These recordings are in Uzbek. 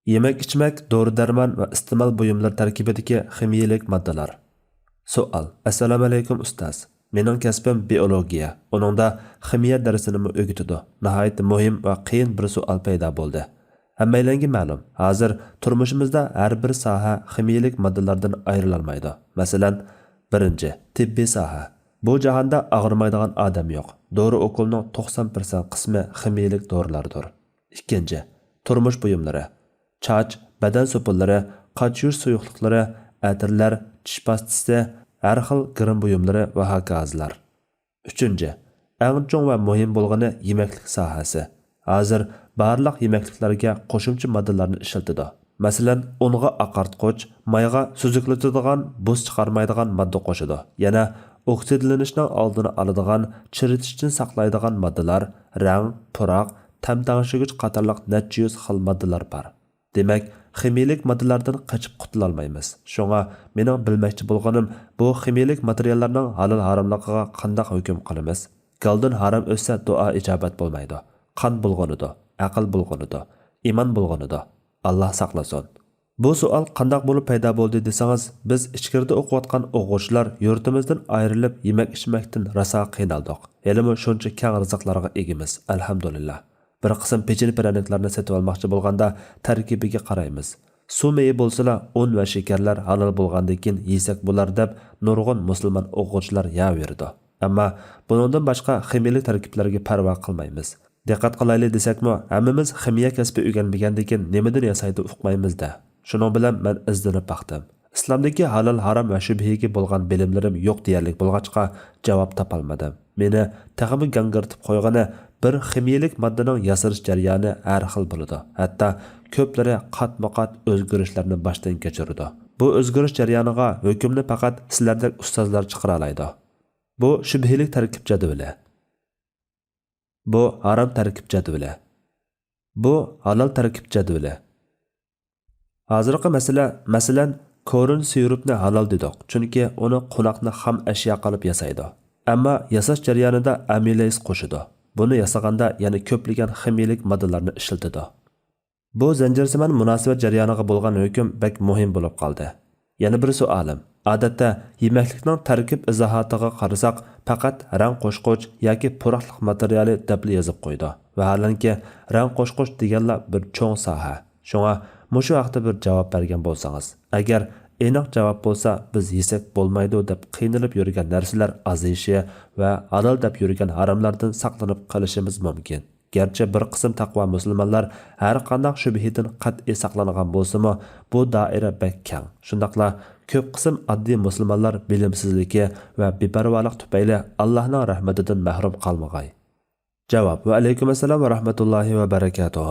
Yemek içmek, doğru derman ve istimal buyumlar tarkibideki ximiyelik maddeler. Sual. Assalamu alaykum ustaz. Mening kasbim biologiya. Uningda ximiya darsini o'rgatadi. Nihoyat muhim va qiyin bir savol paydo bo'ldi. Hammalarga ma'lum, hozir turmushimizda har bir soha ximiyalik moddalardan ayrilolmaydi. Masalan, birinchi, tibbiy soha. Bu jahonda og'rimaydigan odam yo'q. Dori o'qulining 90% qismi ximiyalik dorilardir. Ikkinchi, turmush buyumlari. Çaç, badan so'pillari, qoch yuz suyuqliklari, atirlar, tish pastasi, har xil girim buyumlari va hokazolar. Uchinchi, eng chong va muhim bo'lgani yemeklik sohasi. Hozir barliq yemekliklarga qo'shimcha moddalarni ishlatadi. Masalan, unga oqartqich, mayga suzuklatadigan, buz chiqarmaydigan modda qo'shadi. Yana oksidlanishning oldini oladigan, chiritishdan saqlaydigan moddalar, rang, puraq, tamtangishigich qatorliq necha yuz xil moddalar bor. Demak, ximiyalik moddalardan qochib qutula olmaymiz. Shunga mening bilmoqchi bo'lganim bu ximiyalik materiallarning halol haromligiga qanday hukm qilamiz? Galdan harom o'ssa duo ijobat bo'lmaydi. Qon bo'lganida, aql bo'lganida, iymon bo'lganida. Alloh saqlasin. Bu savol qanday bo'lib paydo bo'ldi desangiz, biz ichkarida o'qiyotgan o'quvchilar yurtimizdan ayrilib yemak ichmakdan rosa qiynaldik. Elimi shuncha keng rizqlarga egimiz, alhamdulillah. Bir qism pechin piraniklarni setib olmoqchi bo'lganda tarkibiga qaraymiz. Suv meyi bo'lsa-la, un va shakarlar halol bo'lgandan keyin yesak bo'lar deb nurg'un musulmon o'quvchilar yaverdi. Ammo bundan boshqa ximiyalik tarkiblarga parvo qilmaymiz. Diqqat qilaylik desakmi, hammamiz ximiya kasbi o'rganmagandan keyin nimadan yasaydi uqmaymiz-da. Shuning bilan men izlanib baqdim. Islomdagi halol harom va shubhiga bo'lgan bilimlarim yo'q deyarlik bo'lg'achqa javob topolmadim. Meni tag'imi gangirtib qo'ygani bir ximiyalik moddaning yasirish jarayoni har xil bo'ladi. Hatto ko'plari qatma-qat o'zgarishlarni boshdan kechiradi. Bu o'zgarish jarayoniga hukmni faqat sizlardek ustozlar chiqara oladi. Bu shubhilik tarkib jadvali. Bu harom tarkib jadvali. Bu halol tarkib jadvali. Hozirgi masala, masalan, korin siyurupni halol dedik, chunki uni qo'noqni ham ashyo qilib yasaydi. Ammo yasash jarayonida amilaz qo'shadi. Buni yasaganda yana ko'pligan ximiyalik moddalarni ishlatadi. Bu zanjirsimon munosabat jarayoniga bo'lgan hukm bek muhim bo'lib qoldi. Yana bir savolim. Odatda yemeklikning tarkib izohotiga qarasak, faqat rang qo'shqich yoki puraqliq materiali deb yozib qo'ydi. Vaholanki, rang qo'shqich deganlar bir cho'ng soha. Shunga mushu vaqtda bir javob bergan bo'lsangiz, agar aniq javob bo'lsa, biz yesak bo'lmaydi deb qiynalib yurgan narsalar azishi va halol deb yurgan haromlardan saqlanib qolishimiz mumkin. Gerçi bir qism taqvo musulmonlar har qanday shubhidan qat'iy saqlangan bo'lsa-mu, bu doira bek keng. Shundaqla ko'p qism oddiy musulmonlar bilimsizligi va beparvolik tufayli Allohning rahmatidan mahrum qolmag'ay. Javob: Va alaykum assalom va rahmatullohi va barakatuh.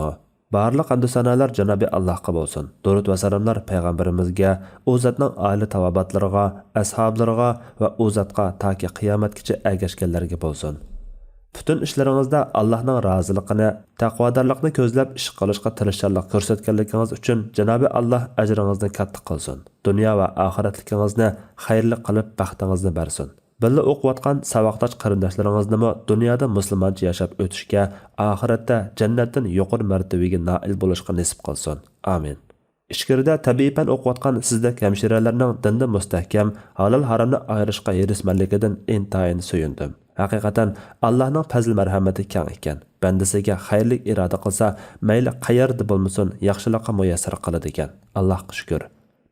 Barliq hamd sanolar Janobi Allohga bo'lsin. Durud va salomlar payg'ambarimizga, u zotning oila tavobatlariga, ashablariga va u zotga toki qiyomatgacha ergashganlarga bo'lsin. Butun ishlaringizda Allohning roziligini, taqvodorlikni ko'zlab ish qilishga tirishchilik ko'rsatganligingiz uchun Janobi Alloh ajringizni katta qilsin. Dunyo va oxiratligingizni xayrli qilib baxtingizni bersin. Billa o'qiyotgan savoqdosh qarindoshlaringizni dunyoda musulmoncha yashab o'tishga, oxiratda jannatdan yuqori martabaga noil bo'lishga nasib qilsin. Amin. Ichkarida tabiiy fan o'qiyotgan sizdek hamshiralarning dinda mustahkam, halol haromni ayirishga erishmanligidan intayin suyundim. Haqiqatan Allohning fazl marhamati keng ekan. Bandasiga xayrlik iroda qilsa, mayli qayerda bo'lmasin, yaxshilikqa muyassar qiladi ekan. Allohga shukr.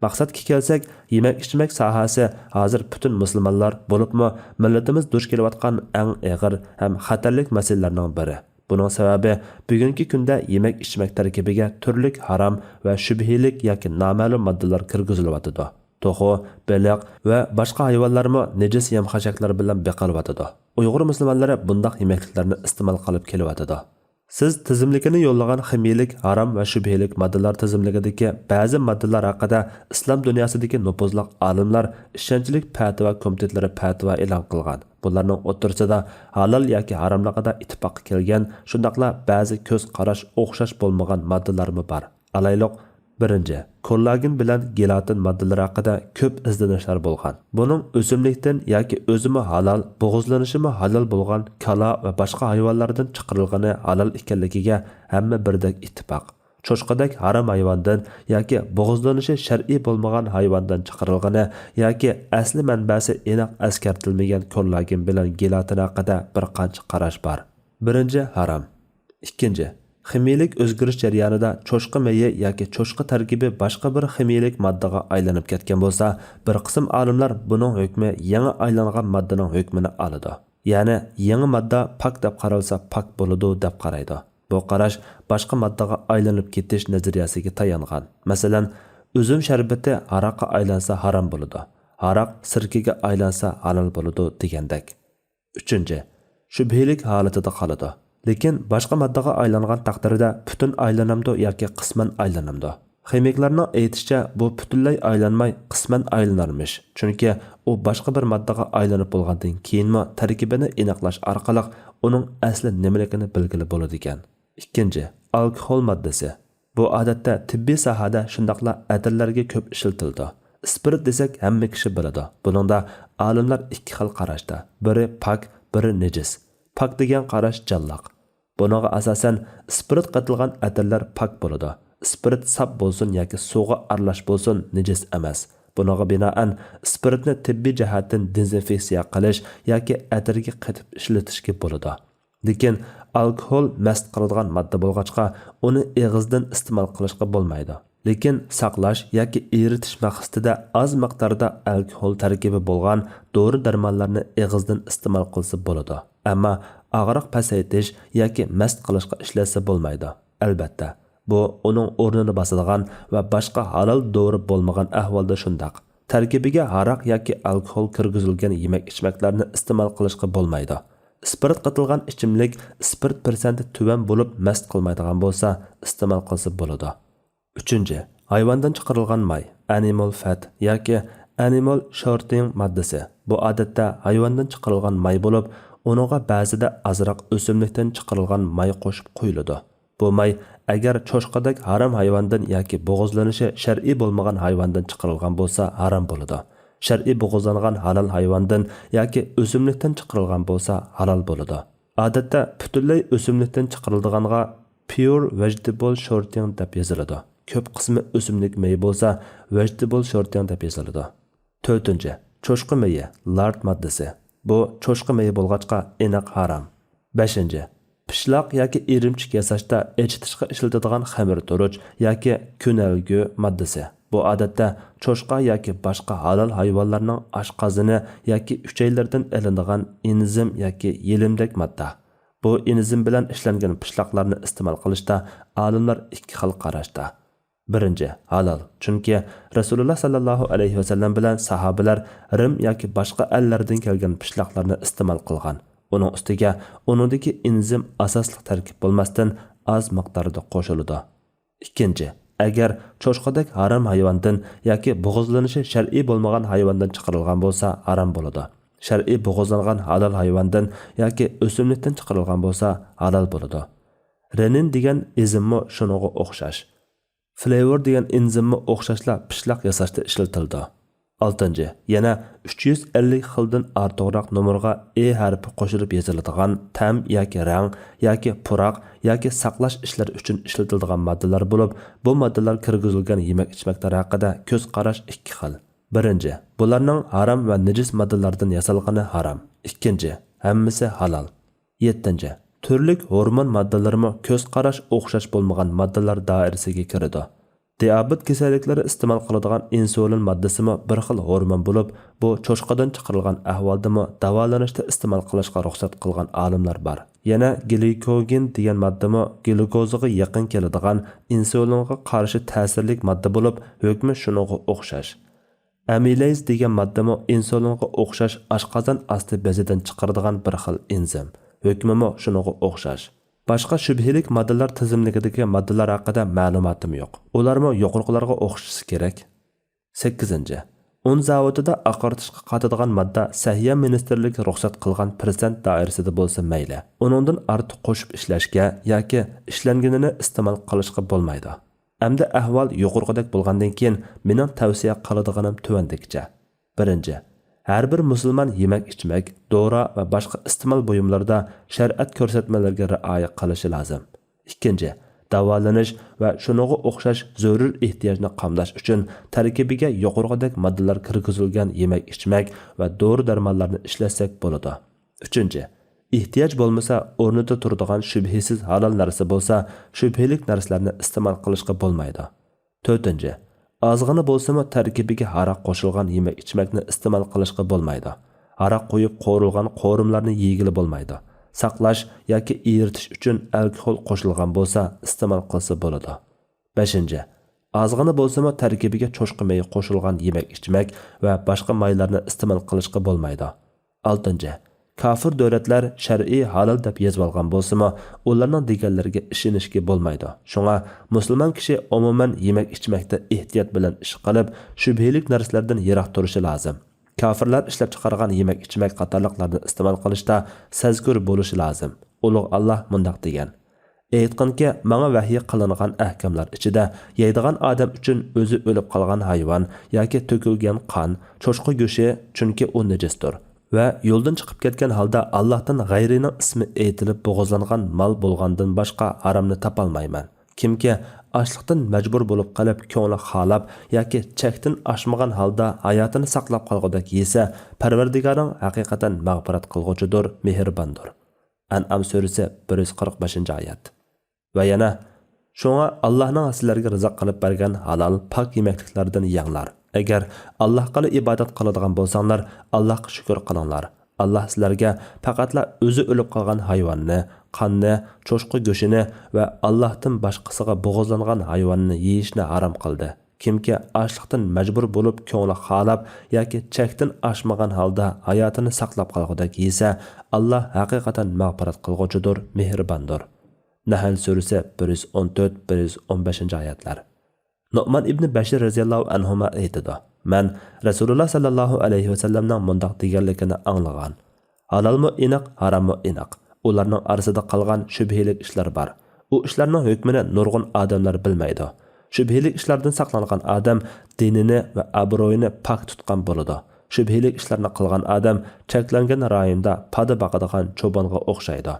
Maqsadga kelsak, yemek ichmak sohasi hozir butun musulmonlar bo'libmi, millatimiz duch kelayotgan eng og'ir ham xatarlik masalalarning biri. Buning sababi bugungi kunda yemek ichmak tarkibiga turli harom va shubhilik yoki noma'lum moddalar kirgizilyapti. To'xu, baliq va boshqa hayvonlarmi najis yem-xashaklar bilan beqilyapti. Uyg'ur musulmonlari bunday yemekliklarni iste'mol qilib kelyapti. Siz tizimligini yo'llagan ximiyalik, harom va shubhilik moddalar tizimligidagi ba'zi moddalar haqida islom dunyosidagi nufuzli olimlar ishonchli fatvo komitetlari fatvo e'lon qilgan. Bularning o'rtasida halol yoki haromligida ittifoq kelgan, shundaqla ba'zi ko'z qarash o'xshash bo'lmagan moddalarmi bor. Alayliq birinchi, kollagen bilan gelatin moddalari haqida ko'p izlanishlar bo'lgan. Buning o'simlikdan yoki o'zimi halol, bo'g'izlanishimi halol bo'lgan kala va boshqa hayvonlardan chiqarilgani halol ekanligiga hamma birdek ittifoq. cho'chqadek harom hayvondan yoki bo'g'izlanishi shar'iy bo'lmagan hayvondan chiqarilgani yoki asli manbasi aniq eskartilmagan kollagin bilan gelatin haqida bir qancha qarash bor. Birinchi, harom. Ikkinchi, ximiyalik o'zgarish jarayonida cho'chqa mayi yoki cho'chqa tarkibi boshqa bir ximiyalik moddaga aylanib ketgan bo'lsa, bir qism olimlar buning hukmi yangi aylangan moddaning hukmini oladi. Ya'ni yangi modda pak deb qaralsa pak bo'ladi deb qaraydi. Bu qarash boshqa moddaga aylanib ketish nazariyasiga tayangan. Masalan, uzum sharbati aroqqa aylansa harom bo'ladi. Aroq sirkaga aylansa halol bo'ladi degandek. Uchinchi, shubhalik holatida qoladi. Lekin boshqa moddaga aylangan taqdirda butun aylanamdi yoki qisman aylanamdi. Ximiklarning aytishicha, bu butunlay aylanmay qisman aylanarmish. Chunki u boshqa bir moddaga aylanib bo'lgandan keyinmi tarkibini aniqlash orqali uning asli nimaligini bilgili bo'ladi ekan. Ikkinchi, alkohol moddasi. Bu odatda tibbiy sohada shundaqla atirlarga ko'p ishlatildi. Spirit desak hamma kishi biladi. Buningda olimlar ikki xil qarashda. Biri pak, biri nejis. Pak degan qarash jalloq. Buningga asosan spirit qatilgan atirlar pak bo'ladi. Spirit sap bo'lsin yoki suvga aralash bo'lsin nejis emas. Buningga binoan spiritni tibbiy jihatdan dezinfeksiya qilish yoki atirga qatib ishlatishga bo'ladi. Lekin alkohol mast qiladigan modda bo'lg'achqa uni og'izdan iste'mol qilishga bo'lmaydi. Lekin saqlash yoki eritish maqsadida oz miqdorda alkohol tarkibi bo'lgan dori-darmonlarni og'izdan iste'mol qilsa bo'ladi. Ammo og'riq pasaytish yoki mast qilishga ishlatsa bo'lmaydi. Albatta, bu uning o'rnini bosadigan va boshqa halol dori bo'lmagan ahvolda shundaq. Tarkibiga aroq yoki alkohol kirgizilgan yemak-ichmaklarni iste'mol qilishga bo'lmaydi. Spirit qatilgan ichimlik spirit persenti tuvan bo'lib mast qilmaydigan bo'lsa, iste'mol qilsa bo'ladi. Uchinchi, hayvondan chiqarilgan may, animal fat yoki animal shorting moddasi. Bu odatda hayvondan chiqarilgan may bo'lib, uningga ba'zida azroq o'simlikdan chiqarilgan may qo'shib qo'yiladi. Bu may agar cho'chqadek harom hayvondan yoki bo'g'izlanishi shar'iy bo'lmagan hayvondan chiqarilgan bo'lsa, harom bo'ladi. Shar'iy bo'g'izlangan halol hayvondan yoki o'simlikdan chiqarilgan bo'lsa, halol bo'ladi. Odatda butunlay o'simlikdan chiqarilganға pure vegetable shorting deb yoziladi. Ko'p qismi o'simlik mayi bo'lsa, vegetable shorting deb yoziladi. 4. Cho'chqa mayi, lard moddasi. Bu cho'chqa mayi bo'lg'achqa aniq harom. 5. Pishloq yoki irimchik yasashda echitishga ishlatiladigan xamir turuch yoki kunalgu moddasi. Bu odatda cho'chqa yoki boshqa halol hayvonlarning oshqozoni yoki uchaylardan ilinadigan enzim yoki yelimdek modda. Bu enzim bilan ishlangan pishloqlarni iste'mol qilishda olimlar ikki xil qarashda. Birinchi, halol. Chunki Rasululloh sallallohu alayhi vasallam bilan sahobalar Rim yoki boshqa ellardan kelgan pishloqlarni iste'mol qilgan. Uning ustiga uningdagi enzim asosli tarkib bo'lmasdan oz miqdorda qo'shiladi. Ikkinchi, agar cho'chqadek harom hayvondan yoki bo'g'izlanishi shar'iy bo'lmagan hayvondan chiqarilgan bo'lsa, harom bo'ladi. Shar'iy bo'g'izlangan halol hayvondan yoki o'simlikdan chiqarilgan bo'lsa, halol bo'ladi. Renin degan enzimmi shunga o'xshash. Flavor degan enzimmi o'xshashla pishloq yasashda ishlatildi. 6. Yana 350 xildan ortiqroq nomerga harfi qo'shilib yoziladigan tam yoki rang yoki puroq yoki saqlash ishlari uchun ishlatiladigan moddalar bo'lib, bu moddalar kirgizilgan yemak-ichmaklar haqida ko'z qarash ikki xil. Birinchi, bularning harom va najis moddalardan yasalgani harom. Ikkinchi, hammasi halol. 7. Turli hormon moddalari ko'z qarash o'xshash bo'lmagan moddalar doirasiga kiradi. Diabet kasalliklari iste'mol qiladigan insulin moddasimi bir xil hormon bo'lib, bu cho'chqadan chiqarilgan ahvoldami davolanishda iste'mol qilishga ruxsat qilgan olimlar bor. Yana glikogen degan moddami glukozaga yaqin keladigan insulinga qarshi ta'sirli modda bo'lib, hukmi shunga o'xshash. Amylase degan moddami insulinga o'xshash oshqozon osti bezidan chiqaradigan bir xil enzim. Hukmimi shunga o'xshash. Boshqa shubhalik moddalar tizimligidagi moddalar haqida ma'lumotim yo'q. Ularmi yuqoriqilarga o'xshashi kerak. 8. Un zavodida oqartishga qatadigan modda Sahiyya ministrligi ruxsat qilgan persent doirasida bo'lsa mayli. Uningdan ortiq qo'shib ishlashga yoki ishlanganini iste'mol qilishga bo'lmaydi. Hamda ahvol yuqoriqidek bo'lgandan keyin mening tavsiya qiladiganim tuvandikicha. 1. Har bir musulmon yemak-ichmak, dori va boshqa iste'mol buyumlarida shariat ko'rsatmalariga rioya qilishi lozim. 2. davolanish va shuningga o'xshash zarur ehtiyojni qamlash uchun tarkibiga yuqoridagi moddalar kirgizilgan yemak-ichmak va dori-darmonlarni ishlatsak bo'ladi. 3. Ehtiyoj bo'lmasa, o'rnida turadigan shubhasiz halol narsa bo'lsa, shubhalik narsalarni iste'mol qilishga bo'lmaydi. 4. Ozg'ina bo'lsa-mu tarkibiga aroq qo'shilgan yemak-ichmakni iste'mol qilishga bo'lmaydi. Aroq qo'yib qo'rilgan qo'rimlarni yegili bo'lmaydi. Saqlash yoki eritish uchun alkohol qo'shilgan bo'lsa, iste'mol qilsa bo'ladi. 5. Ozg'ina bo'lsa-mu tarkibiga cho'chqa mayi qo'shilgan yemak-ichmak va boshqa maylarni iste'mol qilishga bo'lmaydi. 6. Kafir davlatlar shar'iy halol deb yozib olgan bo'lsa-mu, ularning deganlariga ishonishga bo'lmaydi. Shunga musulmon kishi umuman yemak-ichmakda ehtiyot bilan ish qilib, shubhalik narsalardan yiroq turishi lozim. Kafirlar ishlab chiqargan yemak-ichmak qatorliqlarni iste'mol qilishda sazgur bo'lishi lozim. Ulug' Alloh mundaq degan: Aytqanki, menga vahiy qilingan ahkamlar ichida yeydigan odam uchun o'zi o'lib qolgan hayvon yoki to'kilgan qon, cho'chqa go'shi chunki u najisdir va yo'ldan chiqib ketgan holda Allohdan g'ayrining ismi aytilib bo'g'izlangan mol bo'lgandan boshqa haromni topolmayman. Kimki ochliqdan majbur bo'lib qolib, ko'ngli xalab yoki chekdan oshmagan holda hayotini saqlab qolgudek yesa, Parvardigoring haqiqatan mag'firat qilg'uchidir, mehribondir. An'am surasi 145-oyat. Va yana shunga Allohning sizlarga rizq qilib bergan halol, pok yemakliklardan yenglar. Agar Allohga ibodat qiladigan bo'lsanglar, Allohga shukr qilinglar. Allah sizlarga faqatla o'zi o'lib qolgan hayvonni, qonni, cho'chqa go'shini va Allohdan boshqasiga bo'g'izlangan hayvonni yeyishni harom qildi. Kimki ochliqdan majbur bo'lib, ko'ngli xalab yoki chekdan oshmagan holda hayotini saqlab qolgudek yesa, Alloh haqiqatan mag'firat qilg'uchidir, mehribondir. Nahl surasi 114-115-oyatlar. Nu'man ibn Bashir radhiyallohu anhu aytadi: Men Rasululloh sallallohu alayhi va sallamning mundaq deganligini anglagan. Halolmi aniq, harommi aniq. Ularning orasida qolgan shubhalik ishlar bor. U ishlarning hukmini nurg'un odamlar bilmaydi. Shubhalik ishlardan saqlangan odam dinini va obro'yini pok tutgan bo'ladi. Shubhalik ishlarni qilgan odam cheklangan rayonda pada boqadigan cho'bonga o'xshaydi.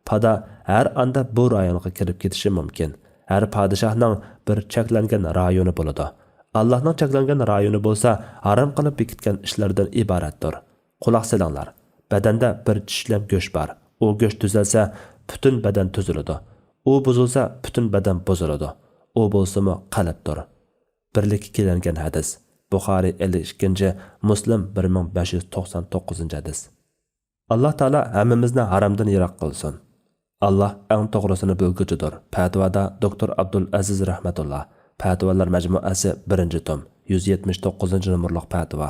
Pada har anda bu rayonga kirib ketishi mumkin. Har podshohning bir cheklangan rayoni bo'ladi. Allohning cheklangan rayoni bo'lsa, harom qilib bekitgan ishlardan iboratdir. Quloq solinglar. Badanda bir tishlam go'sht bor. U go'sht tuzalsa, butun badan tuziladi. U buzilsa, butun badan buziladi. U bo'lsa-mu qalbdir. Birlikka kelingan hadis. Buxoriy 52, Muslim 1599-hadis. Alloh taolo hammamizni haromdan yiroq qilsin. Allah eng to'g'risini bilguchidir. Fatvoda Dr. Abdul Aziz rahmatulloh. Fatvolar majmuasi 1-tom, 179 numurliq fatvo.